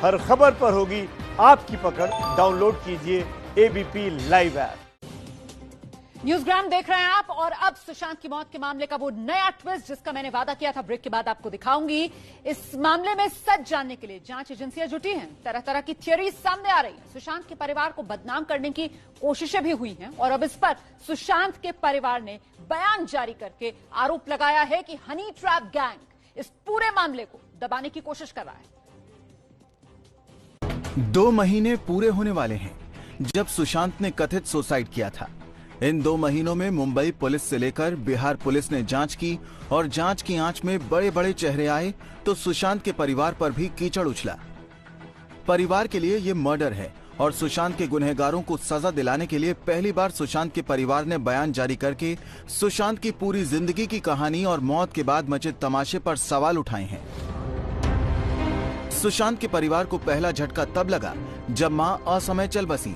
हर खबर पर होगी आपकी पकड़। डाउनलोड कीजिए एबीपी लाइव ऐप। न्यूज़ग्राम देख रहे हैं आप और अब सुशांत की मौत के मामले का वो नया ट्विस्ट जिसका मैंने वादा किया था ब्रेक के बाद आपको दिखाऊंगी। इस मामले में सच जानने के लिए जांच एजेंसियां जुटी हैं। तरह तरह की थ्योरी सामने आ रही है। सुशांत के परिवार को बदनाम करने की कोशिशें भी हुई हैं और अब इस पर सुशांत के परिवार ने बयान जारी करके आरोप लगाया है कि हनी ट्रैप गैंग इस पूरे मामले को दबाने की कोशिश कर रहा है। 2 महीने पूरे होने वाले हैं जब सुशांत ने कथित सुसाइड किया था। इन 2 महीनों में मुंबई पुलिस से लेकर बिहार पुलिस ने जांच की और जांच की आंच में बड़े बड़े चेहरे आए तो सुशांत के परिवार पर भी कीचड़ उछला। परिवार के लिए ये मर्डर है और सुशांत के गुनहगारों को सजा दिलाने के लिए पहली बार सुशांत के परिवार ने बयान जारी करके सुशांत की पूरी जिंदगी की कहानी और मौत के बाद मचे तमाशे पर सवाल उठाए हैं। सुशांत के परिवार को पहला झटका तब लगा जब मां असमय चल बसी।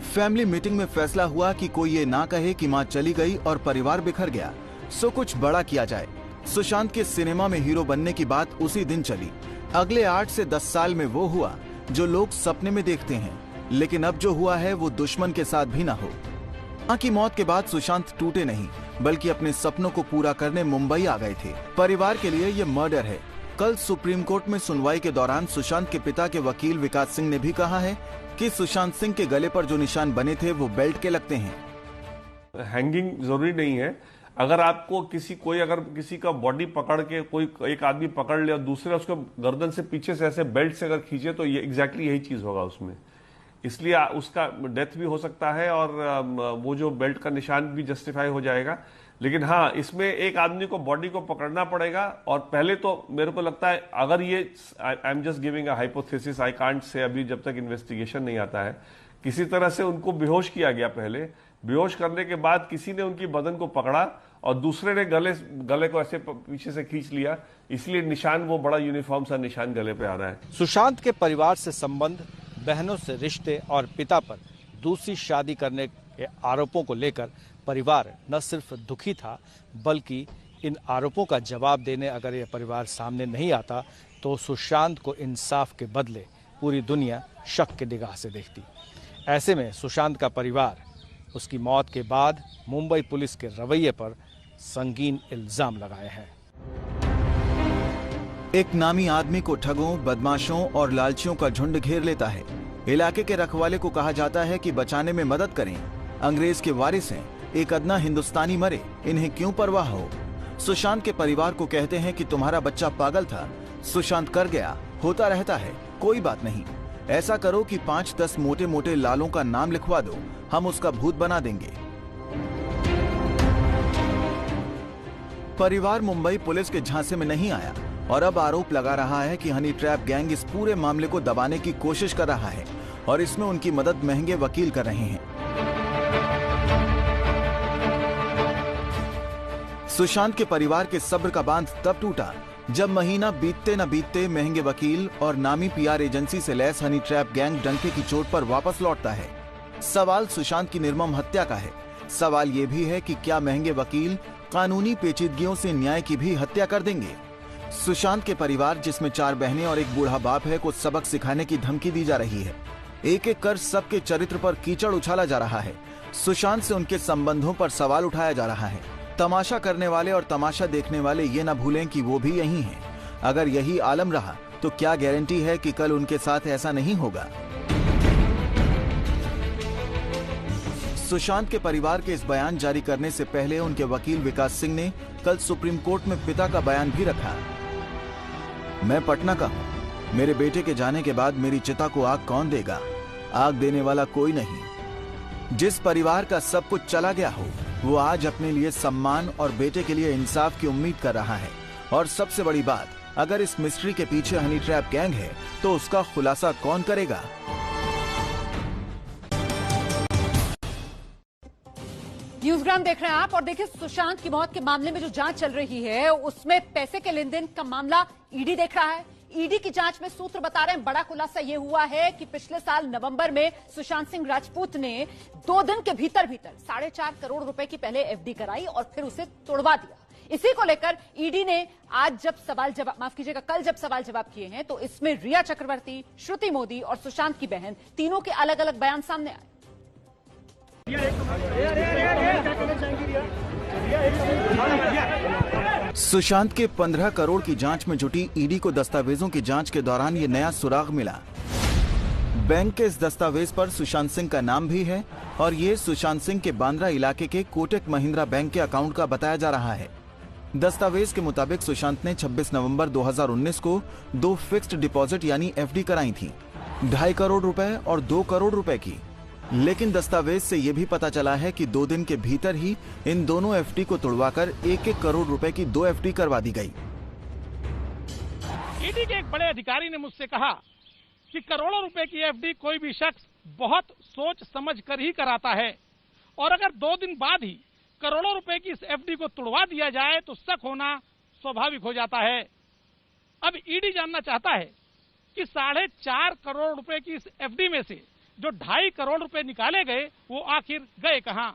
फैमिली मीटिंग में फैसला हुआ कि कोई ये ना कहे कि मां चली गई और परिवार बिखर गया, सो कुछ बड़ा किया जाए। सुशांत के सिनेमा में हीरो बनने की बात उसी दिन चली। अगले 8 से 10 साल में वो हुआ जो लोग सपने में देखते हैं, लेकिन अब जो हुआ है वो दुश्मन के साथ भी ना हो। मां की मौत के बाद सुशांत टूटे नहीं बल्कि अपने सपनों को पूरा करने मुंबई आ गए थे। परिवार के लिए ये मर्डर है। कल सुप्रीम कोर्ट में सुनवाई के दौरान सुशांत के पिता के वकील विकास सिंह ने भी कहा है कि सुशांत सिंह के गले पर जो निशान बने थे वो बेल्ट के लगते हैं। हैंगिंग जरूरी नहीं है। अगर आपको अगर किसी का बॉडी पकड़ के कोई एक आदमी पकड़ ले और दूसरे उसको गर्दन से पीछे से ऐसे बेल्ट से अगर खींचे तो ये एग्जैक्टली यही चीज होगा उसमें, इसलिए उसका डेथ भी हो सकता है और वो जो बेल्ट का निशान भी जस्टिफाई हो जाएगा। लेकिन हाँ, इसमें एक आदमी को बॉडी को पकड़ना पड़ेगा और पहले तो मेरे को लगता है अगर ये I am just giving a hypothesis, I can't say अभी जब तक इन्वेस्टिगेशन नहीं आता है, किसी तरह से उनको बेहोश किया गया। पहले बेहोश करने के बाद किसी ने उनकी बदन को पकड़ा और दूसरे ने गले को ऐसे पीछे से खींच लिया, इसलिए निशान वो बड़ा यूनिफॉर्म सा निशान गले पे आ रहा है। सुशांत के परिवार से संबंध, बहनों से रिश्ते और पिता पर दूसरी शादी करने के आरोपों को लेकर परिवार न सिर्फ दुखी था बल्कि इन आरोपों का जवाब देने अगर यह परिवार सामने नहीं आता तो सुशांत को इंसाफ के बदले पूरी दुनिया शक के निगाह से देखती। ऐसे में सुशांत का परिवार उसकी मौत के बाद मुंबई पुलिस के रवैये पर संगीन इल्जाम लगाए हैं। एक नामी आदमी को ठगों, बदमाशों और लालचियों का झुंड घेर लेता है। इलाके के रखवाले को कहा जाता है कि बचाने में मदद करें। अंग्रेज के वारिस हैं, एक अदना हिंदुस्तानी मरे, इन्हें क्यों परवाह हो। सुशांत के परिवार को कहते हैं कि तुम्हारा बच्चा पागल था, सुशांत कर गया, होता रहता है, कोई बात नहीं। ऐसा करो कि 5-10 मोटे मोटे लालों का नाम लिखवा दो, हम उसका भूत बना देंगे। परिवार मुंबई पुलिस के झांसे में नहीं आया और अब आरोप लगा रहा है कि हनी ट्रैप गैंग इस पूरे मामले को दबाने की कोशिश कर रहा है और इसमें उनकी मदद महंगे वकील कर रहे हैं। सुशांत के परिवार के सब्र का बांध तब टूटा जब महीना बीतते न बीतते महंगे वकील और नामी पीआर एजेंसी से लैस हनी ट्रैप गैंग डंके की चोट पर वापस लौटता है। सवाल सुशांत की निर्मम हत्या का है। सवाल ये भी है कि क्या महंगे वकील कानूनी पेचीदगियों से न्याय की भी हत्या कर देंगे। सुशांत के परिवार, जिसमें 4 बहनें और एक बूढ़ा बाप है, को सबक सिखाने की धमकी दी जा रही है। एक एक कर सबके चरित्र पर कीचड़ उछाला जा रहा है। सुशांत से उनके संबंधों पर सवाल उठाया जा रहा है। तमाशा करने वाले और तमाशा देखने वाले ये न भूलें कि वो भी यही हैं। अगर यही आलम रहा तो क्या गारंटी है कि कल उनके साथ ऐसा नहीं होगा। सुशांत के परिवार के इस बयान जारी करने से पहले उनके वकील विकास सिंह ने कल सुप्रीम कोर्ट में पिता का बयान भी रखा। मैं पटना का हूँ, मेरे बेटे के जाने के बाद मेरी चिता को आग कौन देगा? आग देने वाला कोई नहीं। जिस परिवार का सब कुछ चला गया हो वो आज अपने लिए सम्मान और बेटे के लिए इंसाफ की उम्मीद कर रहा है। और सबसे बड़ी बात, अगर इस मिस्ट्री के पीछे हनी ट्रैप गैंग है तो उसका खुलासा कौन करेगा? न्यूज़ग्राम देख रहे हैं आप और देखिए सुशांत की मौत के मामले में जो जांच चल रही है उसमें पैसे के लेन देन का मामला ईडी देख रहा है। ईडी की जांच में सूत्र बता रहे हैं, बड़ा खुलासा यह हुआ है कि पिछले साल नवंबर में सुशांत सिंह राजपूत ने 2 दिन के भीतर 4.5 करोड़ रुपए की पहले एफडी कराई और फिर उसे तोड़वा दिया। इसी को लेकर ईडी ने आज जब कल जब सवाल जवाब किए हैं तो इसमें रिया चक्रवर्ती, श्रुति मोदी और सुशांत की बहन तीनों के अलग अलग बयान सामने आए। सुशांत के 15 करोड़ की जांच में जुटी ईडी को दस्तावेजों की जांच के दौरान ये नया सुराग मिला। बैंक के इस दस्तावेज पर सुशांत सिंह का नाम भी है और ये सुशांत सिंह के बांद्रा इलाके के कोटक महिंद्रा बैंक के अकाउंट का बताया जा रहा है। दस्तावेज के मुताबिक सुशांत ने 26 नवंबर 2019 को 2 फिक्स्ड डिपॉजिट यानी एफडी कराई थी, 2.5 करोड़ रुपए और 2 करोड़ रुपए की। लेकिन दस्तावेज से यह भी पता चला है कि 2 दिन के भीतर ही इन दोनों एफडी को तुड़वाकर 1-1 करोड़ रुपए की 2 एफडी करवा दी गई। ईडी के एक बड़े अधिकारी ने मुझसे कहा कि करोड़ों रुपए की एफडी कोई भी शख्स बहुत सोच समझ कर ही कराता है और अगर 2 दिन बाद ही करोड़ों रुपए की इस एफडी को तुड़वा दिया जाए तो शक होना स्वाभाविक हो जाता है। अब ईडी जानना चाहता है कि 4.5 करोड़ रुपए की इस एफडी में से जो 2.5 करोड़ रुपए निकाले गए वो आखिर गए कहां।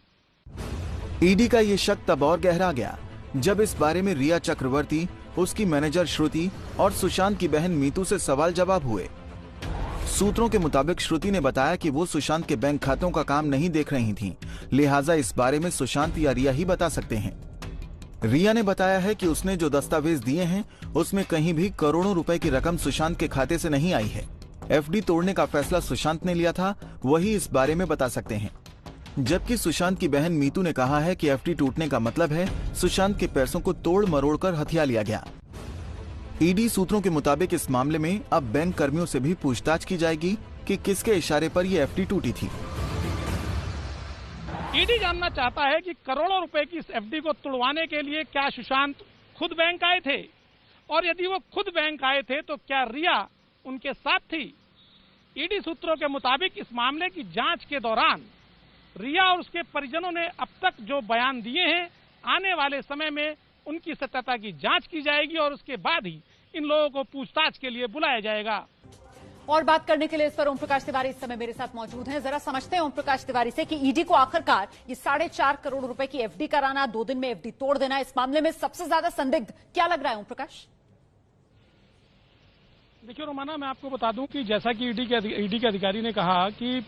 ईडी का ये शक तब और गहरा गया जब इस बारे में रिया चक्रवर्ती, उसकी मैनेजर श्रुति और सुशांत की बहन मीतू से सवाल जवाब हुए। सूत्रों के मुताबिक श्रुति ने बताया कि वो सुशांत के बैंक खातों का काम नहीं देख रही थीं, लिहाजा इस बारे में सुशांत या रिया ही बता सकते हैं। रिया ने बताया है कि उसने जो दस्तावेज दिए हैं उसमें कहीं भी करोड़ों रुपए की रकम सुशांत के खाते से नहीं आई है। एफडी तोड़ने का फैसला सुशांत ने लिया था, वही इस बारे में बता सकते हैं। जबकि सुशांत की बहन मीतू ने कहा है कि एफडी टूटने का मतलब है सुशांत के पैसों को तोड़ मरोड़ कर हथिया लिया गया। ईडी सूत्रों के मुताबिक इस मामले में अब बैंक कर्मियों से भी पूछताछ की जाएगी कि किसके इशारे पर यह एफडी टूटी थी। ईडी जानना चाहता है कि करोड़ों रुपए की इस एफडी को तुड़वाने के लिए क्या सुशांत खुद बैंक आए थे और यदि वो खुद बैंक आए थे तो क्या रिया उनके साथ थी। ईडी सूत्रों के मुताबिक इस मामले की जांच के दौरान रिया और उसके परिजनों ने अब तक जो बयान दिए हैं आने वाले समय में उनकी सत्यता की जांच की जाएगी और उसके बाद ही इन लोगों को पूछताछ के लिए बुलाया जाएगा। और बात करने के लिए इस पर ओम प्रकाश तिवारी इस समय मेरे साथ मौजूद हैं। जरा समझते हैं ओम प्रकाश तिवारी से कि ईडी को आखिरकार ये 4.5 करोड़ रुपए की एफडी कराना, 2 दिन में एफडी तोड़ देना, इस मामले में सबसे ज्यादा संदिग्ध क्या लग रहा है ओम प्रकाश? देखिए रोमाना, मैं आपको बता दूं कि जैसा कि ईडी के अधिकारी ने कहा कि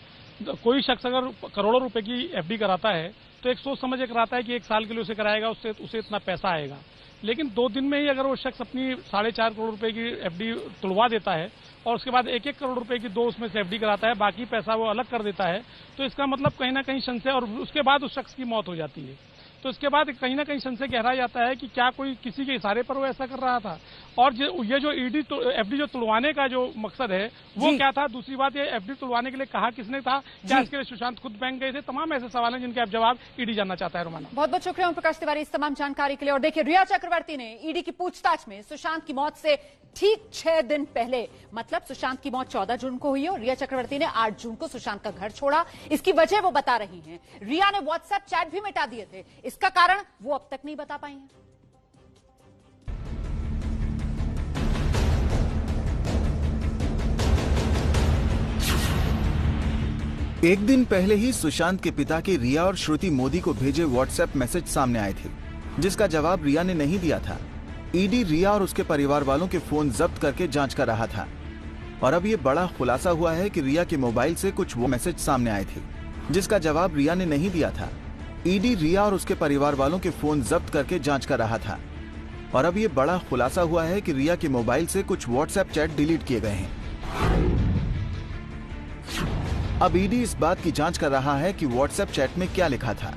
कोई शख्स अगर करोड़ों रुपए की एफडी कराता है तो एक सोच समझ कराता है कि 1 साल के लिए उसे कराएगा, उसे इतना पैसा आएगा। लेकिन 2 दिन में ही अगर वो शख्स अपनी 4.5 करोड़ रुपए की एफडी तुड़वा देता है और उसके बाद 1-1 करोड़ रुपए की 2 उसमें से एफडी कराता है, बाकी पैसा वो अलग कर देता है, तो इसका मतलब कहीं ना कहीं संशय, और उसके बाद उस शख्स की मौत हो जाती है। तो इसके बाद कहीं ना कहीं संशय गहरा जाता है कि क्या कोई किसी के इशारे पर वो ऐसा कर रहा था। और ये जो एफडी जो तुड़वाने का जो मकसद है वो क्या था। दूसरी बात, ये एफडी तुड़वाने के लिए कहा किसने था, क्या इसके लिए सुशांत खुद बैंक गए थे। तमाम ऐसे सवाल हैं जिनके अब जवाब ईडी जानना चाहता है। रोमाना, बहुत बहुत शुक्रिया ओम प्रकाश तिवारी इस तमाम जानकारी के लिए। और देखिए, रिया चक्रवर्ती ने ईडी की पूछताछ में सुशांत की मौत से ठीक 6 दिन पहले, मतलब सुशांत की मौत 14 जून को हुई है और रिया चक्रवर्ती ने 8 जून को सुशांत का घर छोड़ा। इसकी वजह वो बता रही हैं। रिया ने व्हाट्सएप चैट भी मिटा दिए थे, इसका कारण वो अब तक नहीं बता पाई हैं। एक दिन पहले ही सुशांत के पिता के रिया और श्रुति मोदी को भेजे व्हाट्सएप मैसेज सामने आए थे, जिसका जवाब रिया ने नहीं दिया था। ईडी रिया और उसके परिवार वालों के फोन जब्त करके जांच कर रहा था और अब ये बड़ा खुलासा हुआ है कि रिया के मोबाइल से कुछ वो मैसेज सामने आए थे, जिसका जवाब रिया ने नहीं दिया था। ईडी रिया और उसके परिवार वालों के फोन जब्त करके जांच कर रहा था और अब ये बड़ा खुलासा हुआ है कि रिया के मोबाइल से कुछ व्हाट्सएप चैट डिलीट किए गए हैं। अब ईडी इस बात की जांच कर रहा है कि व्हाट्सएप चैट में क्या लिखा था,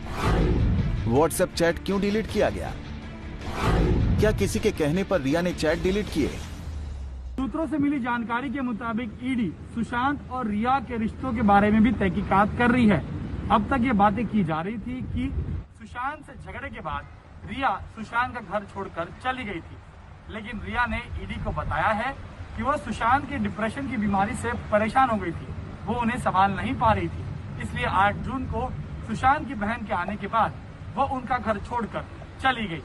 व्हाट्सएप चैट क्यों डिलीट किया गया, क्या किसी के कहने पर रिया ने चैट डिलीट किए। सूत्रों से मिली जानकारी के मुताबिक ईडी सुशांत और रिया के रिश्तों के बारे में भी तहकीकात कर रही है। अब तक ये बातें की जा रही थी कि सुशांत से झगड़े के बाद रिया सुशांत का घर छोड़कर चली गई थी, लेकिन रिया ने ईडी को बताया है कि वो सुशांत की डिप्रेशन की बीमारी से परेशान हो गई थी, वो उन्हें संभाल नहीं पा रही थी। इसलिए 8 जून को सुशांत की बहन के आने के बाद वो उनका घर छोड़कर चली गई।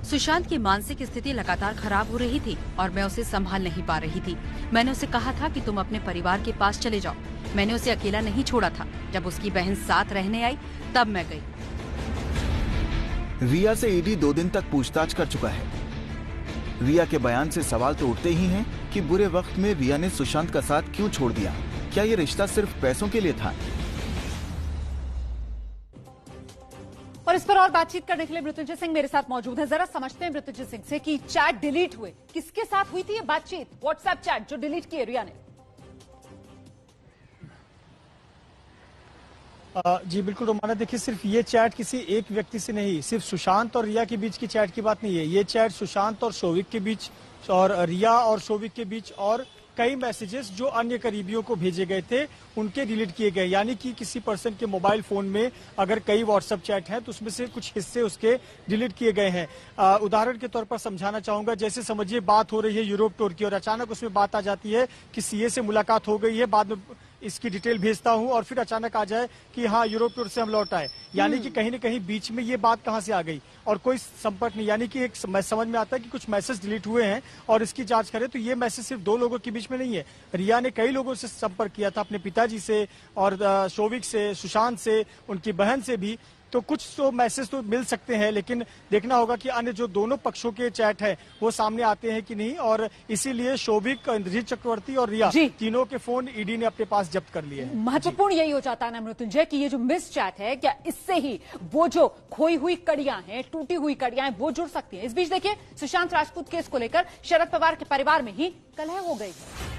सुशांत की मानसिक स्थिति लगातार खराब हो रही थी और मैं उसे संभाल नहीं पा रही थी। मैंने उसे कहा था कि तुम अपने परिवार के पास चले जाओ, मैंने उसे अकेला नहीं छोड़ा था। जब उसकी बहन साथ रहने आई तब मैं गई। रिया से ईडी 2 दिन तक पूछताछ कर चुका है। रिया के बयान से सवाल तो उठते ही हैं कि बुरे वक्त में रिया ने सुशांत का साथ क्यों छोड़ दिया। क्या ये रिश्ता सिर्फ पैसों के लिए था? और इस पर और बातचीत करने के लिए मृत्युंजय सिंह मेरे साथ मौजूद हैं। जरा समझते हैं मृत्युंजय सिंह से कि चैट डिलीट हुए, किसके साथ हुई थी ये बातचीत, व्हाट्सएप चैट जो डिलीट किए रिया ने? जी बिल्कुल रोमाना, देखिए सिर्फ ये चैट किसी एक व्यक्ति से नहीं, सिर्फ सुशांत और रिया के बीच की चैट की बात नहीं है। ये चैट सुशांत और शोविक के बीच और रिया और शोविक के बीच और कई मैसेजेस जो अन्य करीबियों को भेजे गए थे उनके डिलीट किए गए। यानी कि किसी पर्सन के मोबाइल फोन में अगर कई व्हाट्सएप चैट हैं तो उसमें से कुछ हिस्से उसके डिलीट किए गए हैं। उदाहरण के तौर पर समझाना चाहूंगा, जैसे समझिए बात हो रही है यूरोप टूर की और अचानक उसमें बात आ जाती है कि सीए से मुलाकात हो गई है, बाद में इसकी डिटेल भेजता हूं और फिर अचानक आ जाए कि हाँ यूरोप टूर से हम लौट आए। यानी कि कहीं न कहीं बीच में ये बात कहां से आ गई और कोई संपर्क नहीं। यानी कि एक समझ में आता है कि कुछ मैसेज डिलीट हुए हैं और इसकी जांच करें तो ये मैसेज सिर्फ 2 लोगों के बीच में नहीं है। रिया ने कई लोगों से संपर्क किया था, अपने पिताजी से और शोविक से, सुशांत से, उनकी बहन से भी। तो कुछ तो मैसेज तो मिल सकते हैं, लेकिन देखना होगा कि अन्य जो दोनों पक्षों के चैट है वो सामने आते हैं कि नहीं। और इसीलिए शोभिक, इंद्रजीत चक्रवर्ती और रिया तीनों के फोन ईडी ने अपने पास जब्त कर लिए हैं। महत्वपूर्ण यही हो जाता है ना मृत्युंजय कि ये जो मिस चैट है, क्या इससे ही वो जो खोई हुई कड़ियां हैं, टूटी हुई कड़ियां हैं, वो जुड़ सकती हैं? इस बीच देखिए सुशांत राजपूत केस को लेकर शरद पवार के परिवार में ही कलह हो गई है।